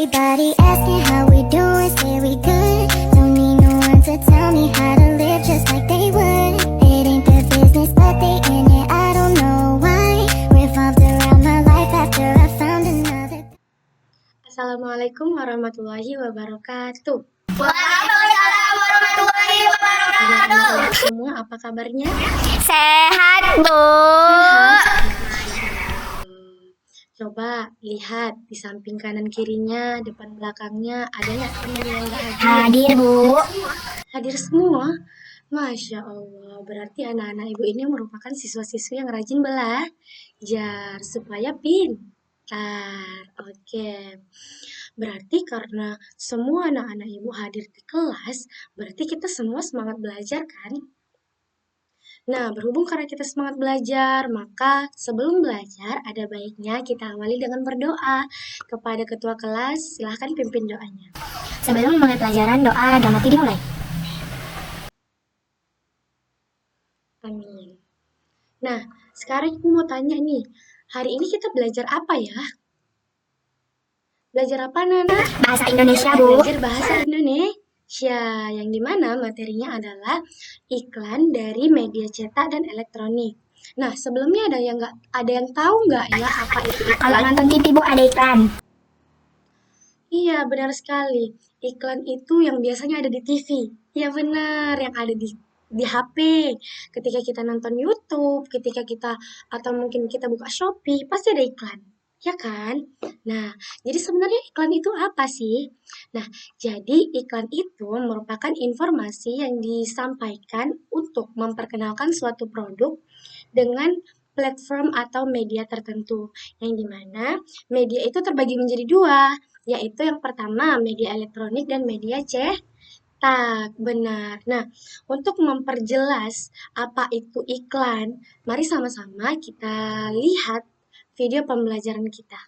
Everybody asking how we doing, say we good. Don't need no one to tell me how to live just like they would. It ain't their business, but they in it, I don't know why. Revolved around my life after I found another. Assalamualaikum warahmatullahi wabarakatuh. Waalaikumsalam warahmatullahi wabarakatuh. Anak-anak semua, apa kabarnya? Sehat, Bu. Coba lihat di samping kanan kirinya, depan belakangnya, ada nggak teman yang nggak hadir? Hadir, Bu. Hadir semua? Masya Allah, berarti anak-anak ibu ini merupakan siswa-siswi yang rajin belajar supaya pintar. Oke. Berarti karena semua anak-anak ibu hadir di kelas, berarti kita semua semangat belajar kan? Nah, berhubung karena kita semangat belajar, maka sebelum belajar ada baiknya kita awali dengan berdoa. Kepada ketua kelas, silahkan pimpin doanya. Sebelum mulai pelajaran, doa damati dimulai. Amin. Nah, sekarang aku mau tanya nih, hari ini kita belajar apa ya? Belajar apa, Nana? Bahasa Indonesia, Bu. Belajar bahasa Indonesia, yang dimana materinya adalah iklan dari media cetak dan elektronik. Nah, sebelumnya ada yang tahu nggak ya apa itu iklan? Kalau nonton TV, Bu, ada iklan. Iya, benar sekali. Iklan itu yang biasanya ada di TV. Iya benar, yang ada di HP. Ketika kita nonton YouTube, atau mungkin kita buka Shopee, pasti ada iklan. Ya kan? Nah, jadi sebenarnya iklan itu apa sih? Nah, jadi iklan itu merupakan informasi yang disampaikan untuk memperkenalkan suatu produk dengan platform atau media tertentu. Yang dimana media itu terbagi menjadi dua, yaitu yang pertama media elektronik dan media cetak. Benar. Nah, untuk memperjelas apa itu iklan, mari sama-sama kita lihat video pembelajaran kita.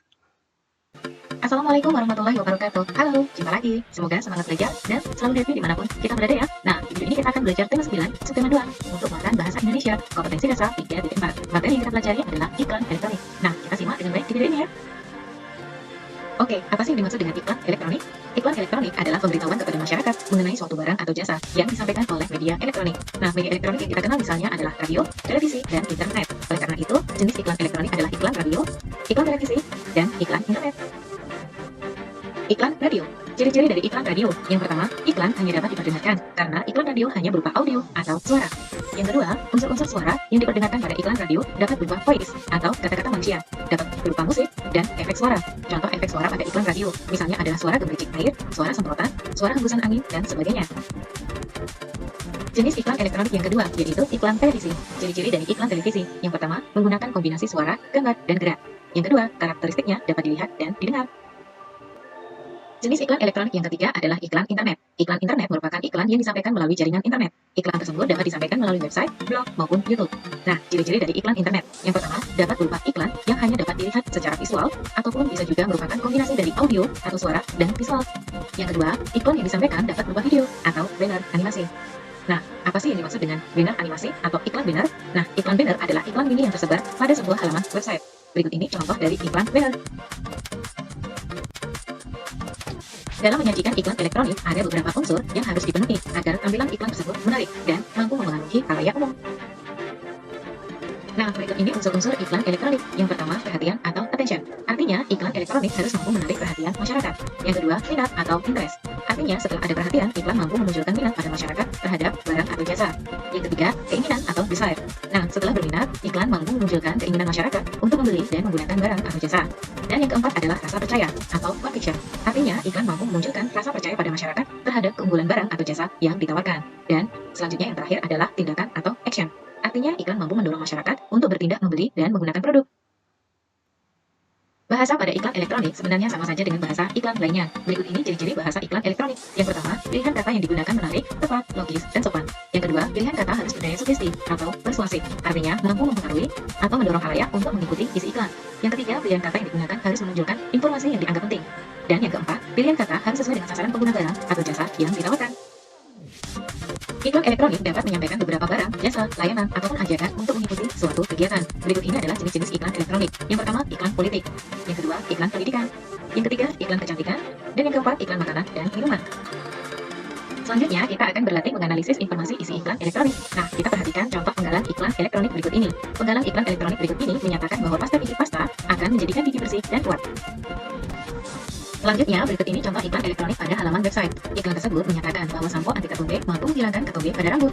Assalamualaikum warahmatullahi wabarakatuh. Halo, jumpa lagi. Semoga semangat belajar dan selalu happy dimanapun kita berada ya. Nah, di video ini kita akan belajar tema 9, subtema 2 untuk melakukan bahasa Indonesia, kompetensi dasar 3.4. Materi yang kita pelajari adalah iklan elektronik. Nah, kita simak dengan baik di video ini ya. Oke, apa sih yang dimaksud dengan iklan elektronik? Iklan elektronik adalah pemberitahuan kepada masyarakat mengenai suatu barang atau jasa yang disampaikan oleh media elektronik. Nah, media elektronik yang kita kenal misalnya adalah radio, televisi, dan internet. Oleh karena itu, jenis iklan elektronik adalah iklan radio, iklan televisi, dan iklan internet. Iklan radio. Ciri-ciri dari iklan radio. Yang pertama, iklan hanya dapat diperdengarkan karena iklan radio hanya berupa audio atau suara. Yang kedua, unsur-unsur suara yang diperdengarkan pada iklan radio dapat berupa voice atau kata-kata manusia, dapat berupa musik dan efek suara. Contoh efek suara pada iklan radio, misalnya adalah suara gemericik air, suara semprotan, suara hembusan angin, dan sebagainya. Jenis iklan elektronik yang kedua, yaitu iklan televisi. Ciri-ciri dari iklan televisi. Yang pertama, menggunakan kombinasi suara, gambar, dan gerak. Yang kedua, karakteristiknya dapat dilihat dan didengar. Jenis iklan elektronik yang ketiga adalah iklan internet. Iklan internet merupakan iklan yang disampaikan melalui jaringan internet. Iklan tersebut dapat disampaikan melalui website, blog, maupun YouTube. Nah, ciri-ciri dari iklan internet. Yang pertama, dapat berupa iklan yang hanya dapat dilihat secara visual, ataupun bisa juga merupakan kombinasi dari audio atau suara dan visual. Yang kedua, iklan yang disampaikan dapat berupa video atau banner animasi. Nah, apa sih yang dimaksud dengan banner animasi atau iklan banner? Nah, iklan banner adalah iklan mini yang tersebar pada sebuah halaman website. Berikut ini contoh dari iklan banner. Dalam menyajikan iklan elektronik, ada beberapa unsur yang harus dipenuhi agar tampilan iklan tersebut menarik dan mampu memengaruhi khalayak umum. Nah, berikut ini unsur-unsur iklan elektronik. Yang pertama, perhatian atau attention. Artinya, iklan elektronik harus mampu menarik perhatian masyarakat. Yang kedua, minat atau interest. Artinya, setelah ada perhatian, iklan mampu memunculkan minat pada masyarakat terhadap barang atau jasa. Yang ketiga, keinginan atau desire. Nah, setelah berminat, iklan mampu memunculkan keinginan masyarakat untuk membeli dan menggunakan barang atau jasa. Dan yang keempat adalah rasa percaya atau conviction. Artinya, iklan mampu memunculkan rasa percaya pada masyarakat terhadap keunggulan barang atau jasa yang ditawarkan. Dan selanjutnya yang terakhir adalah tindakan atau action. Artinya, iklan mampu mendorong masyarakat untuk bertindak membeli dan menggunakan produk. Bahasa pada iklan elektronik sebenarnya sama saja dengan bahasa iklan lainnya. Berikut ini ciri-ciri bahasa iklan elektronik. Yang pertama, pilihan kata yang digunakan menarik, tepat, logis, dan sopan. Yang kedua, pilihan kata harus berdaya sugesti atau persuasif. Artinya, mampu mempengaruhi atau mendorong khalayak untuk mengikuti isi iklan. Yang ketiga, pilihan kata yang digunakan harus menunjukkan informasi yang dianggap penting. Dan yang keempat, pilihan kata harus sesuai dengan sasaran pengguna barang atau jasa yang ditawarkan. Iklan elektronik dapat menyampaikan beberapa barang, jasa, layanan, ataupun ajakan untuk mengikuti suatu kegiatan. Berikut ini adalah jenis-jenis iklan elektronik. Yang pertama, iklan politik. Yang kedua, iklan pendidikan. Yang ketiga, iklan kecantikan. Dan yang keempat, iklan makanan dan minuman. Selanjutnya, kita akan berlatih menganalisis informasi isi iklan elektronik. Nah, kita perhatikan contoh penggalan iklan elektronik berikut ini. Penggalan iklan elektronik berikut ini menyatakan bahwa pasta gigi pasta akan menjadikan gigi bersih dan kuat. Selanjutnya, berikut ini contoh iklan elektronik pada halaman website. Iklan tersebut menyatakan bahwa sampo anti ketombe mampu menghilangkan ketombe pada rambut.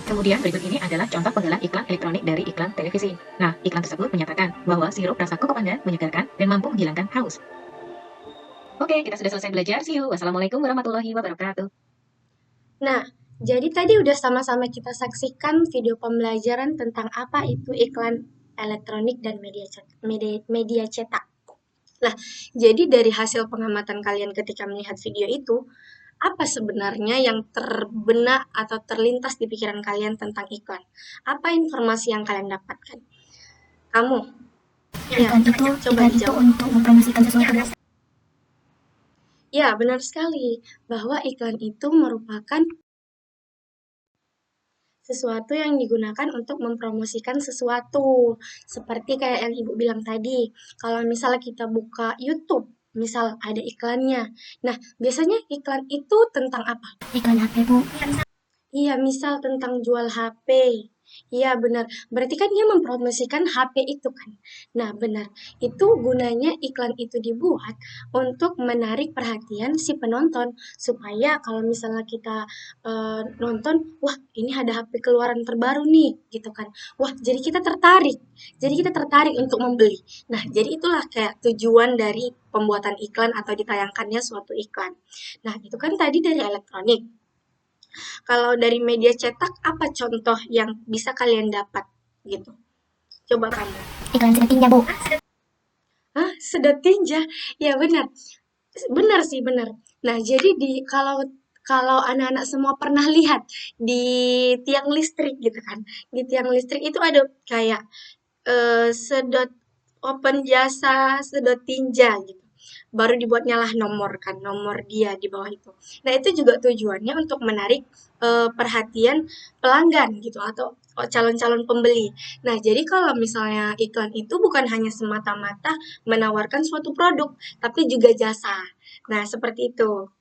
Kemudian berikut ini adalah contoh penggalan iklan elektronik dari iklan televisi. Nah, iklan tersebut menyatakan bahwa sirup rasa koko pandan menyegarkan dan mampu menghilangkan haus. Oke, kita sudah selesai belajar. See you. Wassalamualaikum warahmatullahi wabarakatuh. Nah, jadi tadi udah sama-sama kita saksikan video pembelajaran tentang apa itu iklan elektronik dan media cetak. Nah, jadi dari hasil pengamatan kalian ketika melihat video itu, apa sebenarnya yang terbenak atau terlintas di pikiran kalian tentang iklan? Apa informasi yang kalian dapatkan? Kamu? Ya, coba Iklan itu dijawab. untuk mempromosikan sesuatu. Ya, benar sekali bahwa iklan itu merupakan sesuatu yang digunakan untuk mempromosikan sesuatu. Seperti kayak yang Ibu bilang tadi, kalau misalnya kita buka YouTube, misal ada iklannya. Nah, biasanya iklan itu tentang apa? Iklan HP, Bu. Iya, misal tentang jual HP. Iya, benar. Berarti kan dia mempromosikan HP itu kan. Nah, benar. Itu gunanya iklan itu dibuat untuk menarik perhatian si penonton. Supaya kalau misalnya kita nonton, wah ini ada HP keluaran terbaru nih, gitu kan. Wah, jadi kita tertarik. Jadi kita tertarik untuk membeli. Nah, jadi itulah kayak tujuan dari pembuatan iklan atau ditayangkannya suatu iklan. Nah, itu kan tadi dari elektronik. Kalau dari media cetak, apa contoh yang bisa kalian dapat gitu? Coba kamu. Iklan sedotinnya, Bu. Hah, sedot tinja? Ya benar. Benar sih, benar. Nah, jadi kalau anak-anak semua pernah lihat di tiang listrik gitu kan. Di tiang listrik itu ada kayak sedot open jasa, sedot tinja gitu. Baru dibuatnya lah nomor kan, nomor dia di bawah itu. Nah, itu juga tujuannya untuk menarik perhatian pelanggan gitu atau calon-calon pembeli. Nah, jadi kalau misalnya iklan itu bukan hanya semata-mata menawarkan suatu produk, tapi juga jasa. Nah, seperti itu.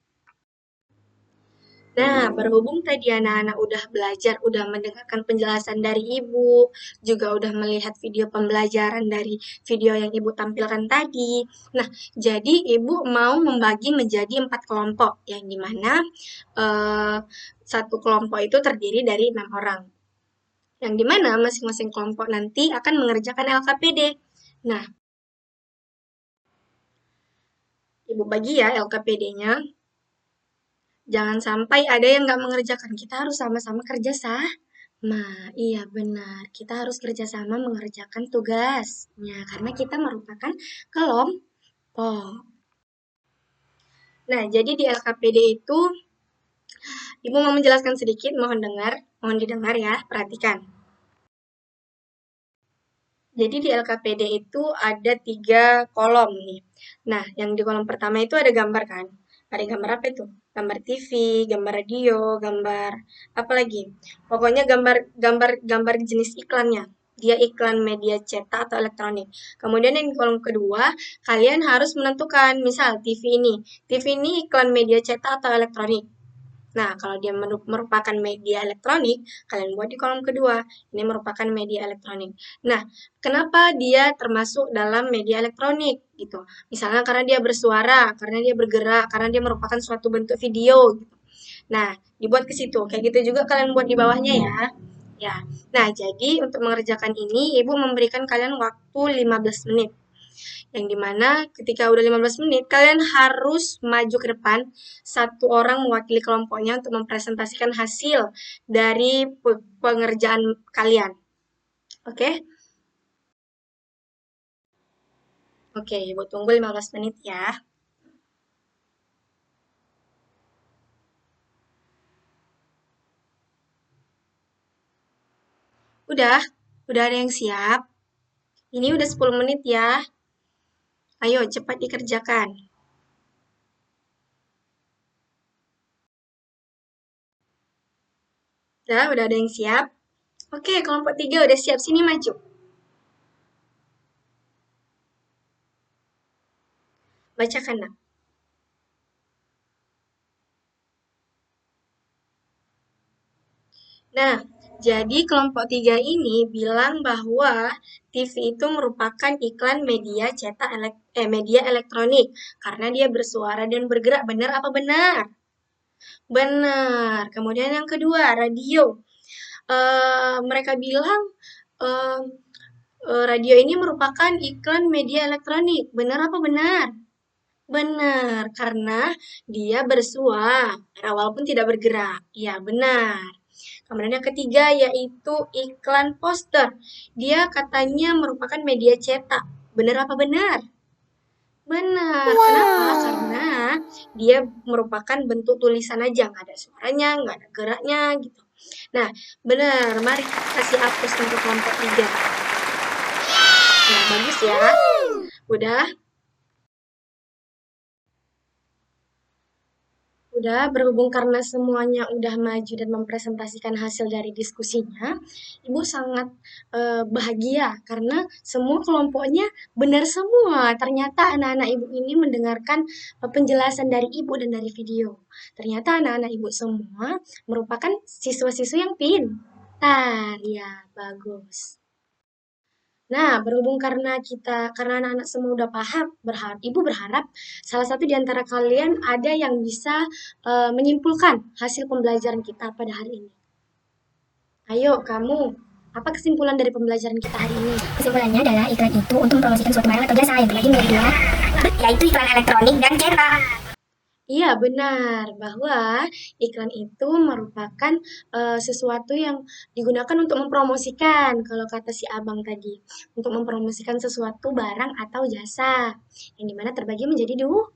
Nah, berhubung tadi anak-anak udah belajar, udah mendengarkan penjelasan dari Ibu, juga udah melihat video pembelajaran dari video yang Ibu tampilkan tadi. Nah, jadi Ibu mau membagi menjadi 4 kelompok, yang dimana satu kelompok itu terdiri dari 6 orang. Yang dimana masing-masing kelompok nanti akan mengerjakan LKPD. Nah, Ibu bagi ya LKPD-nya. Jangan sampai ada yang nggak mengerjakan. Kita harus sama-sama kerja sah. Nah, iya benar. Kita harus kerjasama mengerjakan tugasnya karena kita merupakan kelompok. Nah, jadi di LKPD itu, Ibu mau menjelaskan sedikit, mohon didengar ya, perhatikan. Jadi di LKPD itu ada 3 kolom nih. Nah, yang di kolom pertama itu ada gambar kan? Ada gambar apa itu? Gambar TV, gambar radio, gambar apa lagi? Pokoknya gambar jenis iklannya. Dia iklan media cetak atau elektronik. Kemudian yang di kolom kedua, kalian harus menentukan, misal TV ini iklan media cetak atau elektronik. Nah, kalau dia merupakan media elektronik, kalian buat di kolom kedua. Ini merupakan media elektronik. Nah, kenapa dia termasuk dalam media elektronik gitu? Misalnya karena dia bersuara, karena dia bergerak, karena dia merupakan suatu bentuk video gitu. Nah, dibuat ke situ. Kayak gitu juga kalian buat di bawahnya ya. Ya. Nah, jadi untuk mengerjakan ini, Ibu memberikan kalian waktu 15 menit. Yang dimana ketika udah 15 menit, kalian harus maju ke depan, satu orang mewakili kelompoknya untuk mempresentasikan hasil dari pengerjaan kalian. Oke? Oke, Ibu tunggu 15 menit ya. Udah ada yang siap? Ini udah 10 menit ya. Ayo, cepat dikerjakan. Udah ada yang siap? Oke, kelompok 3 udah siap. Sini maju. Bacakan, Nak. Nah, jadi kelompok 3 ini bilang bahwa TV itu merupakan iklan media cetak media elektronik karena dia bersuara dan bergerak. Benar apa benar? Benar. Kemudian yang kedua, radio. Mereka bilang eh, radio ini merupakan iklan media elektronik. Benar apa benar? Benar, karena dia bersuara walaupun tidak bergerak. Ya, benar. Kemudian yang ketiga yaitu iklan poster. Dia katanya merupakan media cetak. Benar apa benar? Benar. Kenapa? Karena dia merupakan bentuk tulisan aja, nggak ada suaranya, nggak ada geraknya gitu. Nah, benar. Mari kasih hapus untuk kelompok 3. Nah, bagus ya. Udah berhubung karena semuanya udah maju dan mempresentasikan hasil dari diskusinya, Ibu sangat bahagia karena semua kelompoknya benar semua. Ternyata anak-anak Ibu ini mendengarkan penjelasan dari Ibu dan dari video. Ternyata anak-anak Ibu semua merupakan siswa-siswa yang pintar. Ya, bagus. Nah, berhubung karena anak-anak semua udah paham, Ibu berharap salah satu di antara kalian ada yang bisa menyimpulkan hasil pembelajaran kita pada hari ini. Ayo, kamu, apa kesimpulan dari pembelajaran kita hari ini? Kesimpulannya adalah iklan itu untuk mempromosikan suatu barang atau jasa yang terbagi menjadi dua, yaitu iklan elektronik dan cetak. Iya, benar bahwa iklan itu merupakan sesuatu yang digunakan untuk mempromosikan, kalau kata si abang tadi, untuk mempromosikan sesuatu barang atau jasa, yang dimana terbagi menjadi dua,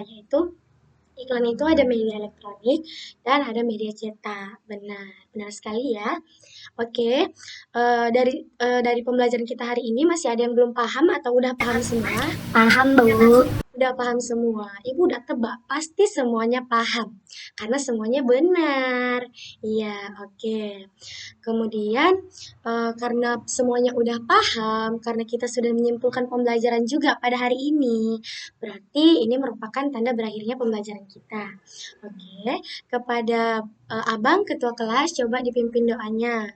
yaitu iklan itu ada media elektronik dan ada media cetak. Benar sekali ya. Oke, dari pembelajaran kita hari ini masih ada yang belum paham atau udah paham semua? Paham, Bu. Udah paham semua. Ibu udah tebak, pasti semuanya paham. Karena semuanya benar. Iya, oke. Kemudian, karena semuanya udah paham, karena kita sudah menyimpulkan pembelajaran juga pada hari ini, berarti ini merupakan tanda berakhirnya pembelajaran kita. Oke, kepada Abang, Ketua Kelas, coba dipimpin doanya.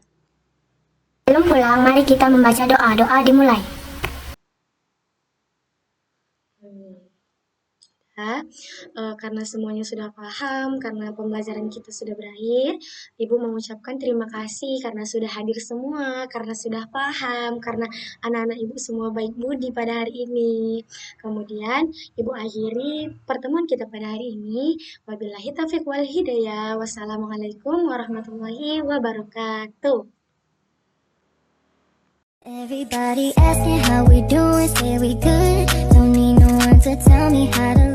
Belum pulang, mari kita membaca doa. Doa dimulai. Karena semuanya sudah paham, karena pembelajaran kita sudah berakhir, Ibu mengucapkan terima kasih karena sudah hadir semua, karena sudah paham, karena anak-anak Ibu semua baik budi pada hari ini. Kemudian Ibu akhiri pertemuan kita pada hari ini. Wabillahi taufiq wal hidayah. Wassalamualaikum warahmatullahi wabarakatuh. Everybody asking how we doing, say we good. Don't need no one to tell me how to